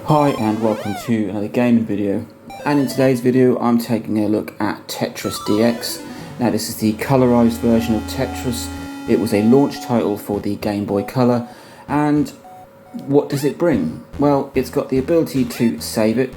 Hi and welcome to another gaming video, and in today's video I'm taking a look at Tetris DX. Now this is the colorized version of Tetris. It was a launch title for the Game Boy Color, and what does it bring? Well, it's got the ability to save it,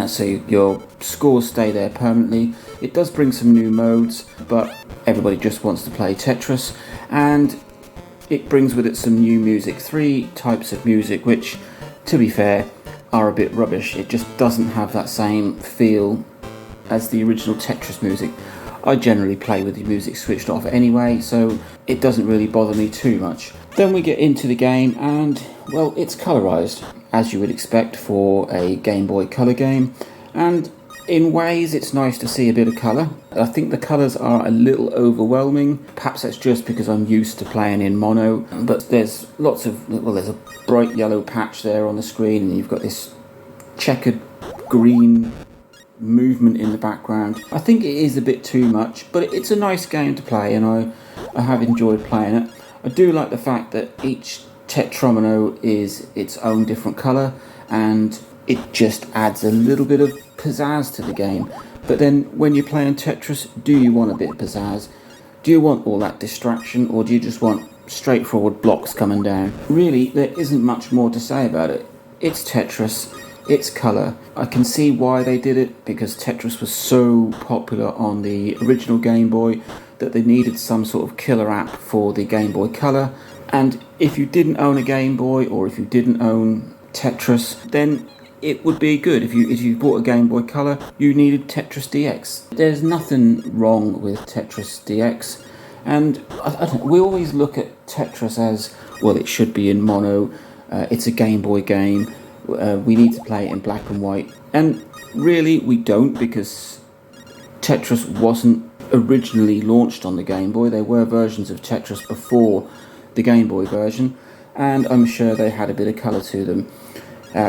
so your scores stay there permanently. It does bring some new modes, but everybody just wants to play Tetris, and it brings with it some new music, 3 types of music, which, to be fair, are a bit rubbish. It just doesn't have that same feel as the original Tetris music. I generally play with the music switched off anyway, so it doesn't really bother me too much. Then we get into the game and, well, it's colorized, as you would expect for a Game Boy Color game, and in ways it's nice to see a bit of colour. I think the colours are a little overwhelming. Perhaps that's just because I'm used to playing in mono, but there's lots of, well, there's a bright yellow patch there on the screen, and you've got this checkered green movement in the background. I think it is a bit too much, but it's a nice game to play, and I have enjoyed playing it. I do like the fact that each tetromino is its own different colour, and it just adds a little bit of pizzazz to the game. But then when you're playing Tetris, do you want a bit of pizzazz? Do you want all that distraction, or do you just want straightforward blocks coming down? Really, there isn't much more to say about it. It's Tetris, it's colour. I can see why they did it, because Tetris was so popular on the original Game Boy that they needed some sort of killer app for the Game Boy Color. And if you didn't own a Game Boy, or if you didn't own Tetris, then it would be good. If you bought a Game Boy Color, you needed Tetris DX. There's nothing wrong with Tetris DX, and we always look at Tetris as, well, it should be in mono, it's a Game Boy game, we need to play it in black and white, and really we don't, because Tetris wasn't originally launched on the Game Boy. There were versions of Tetris before the Game Boy version, and I'm sure they had a bit of colour to them.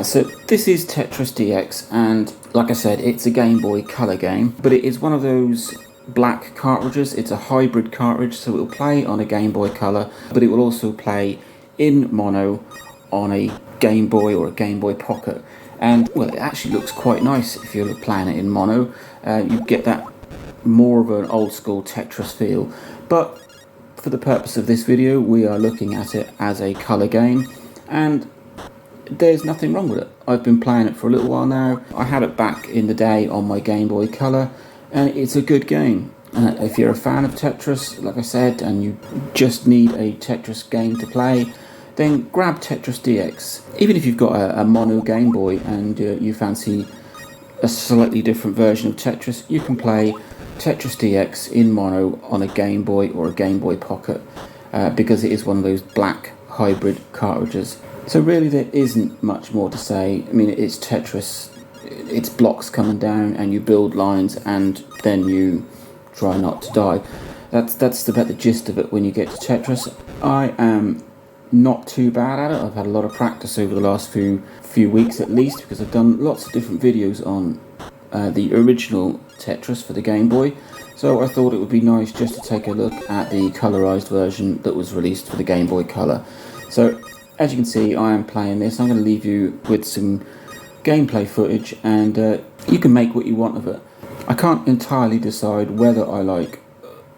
So this is Tetris DX, and like I said, it's a Game Boy Color game, but it is one of those black cartridges. It's a hybrid cartridge, so it will play on a Game Boy Color, but it will also play in mono on a Game Boy or a Game Boy Pocket. And, well, it actually looks quite nice if you're playing it in mono. You get that more of an old school Tetris feel, but for the purpose of this video, we are looking at it as a color game, and there's nothing wrong with it. I've been playing it for a little while now. I had it back in the day on my Game Boy Color, and it's a good game. If you're a fan of Tetris, like I said, and you just need a Tetris game to play, then grab Tetris DX. Even if you've got a mono Game Boy and you fancy a slightly different version of Tetris, you can play Tetris DX in mono on a Game Boy or a Game Boy Pocket, because it is one of those black hybrid cartridges. So really there isn't much more to say. I mean, it's Tetris, it's blocks coming down and you build lines and then you try not to die. That's about the gist of it when you get to Tetris. I am not too bad at it. I've had a lot of practice over the last few weeks at least, because I've done lots of different videos on the original Tetris for the Game Boy. So I thought it would be nice just to take a look at the colorized version that was released for the Game Boy Color. So as you can see, I am playing this. I'm going to leave you with some gameplay footage, and you can make what you want of it. I can't entirely decide whether I like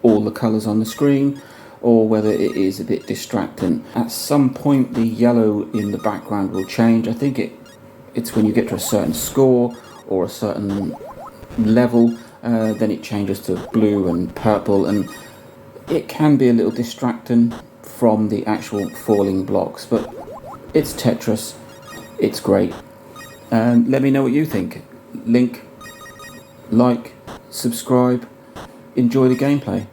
all the colours on the screen or whether it is a bit distracting. At some point the yellow in the background will change. I think it's when you get to a certain score or a certain level, then it changes to blue and purple, and it can be a little distracting from the actual falling blocks, but it's Tetris, it's great. And let me know what you think. Like, subscribe, enjoy the gameplay.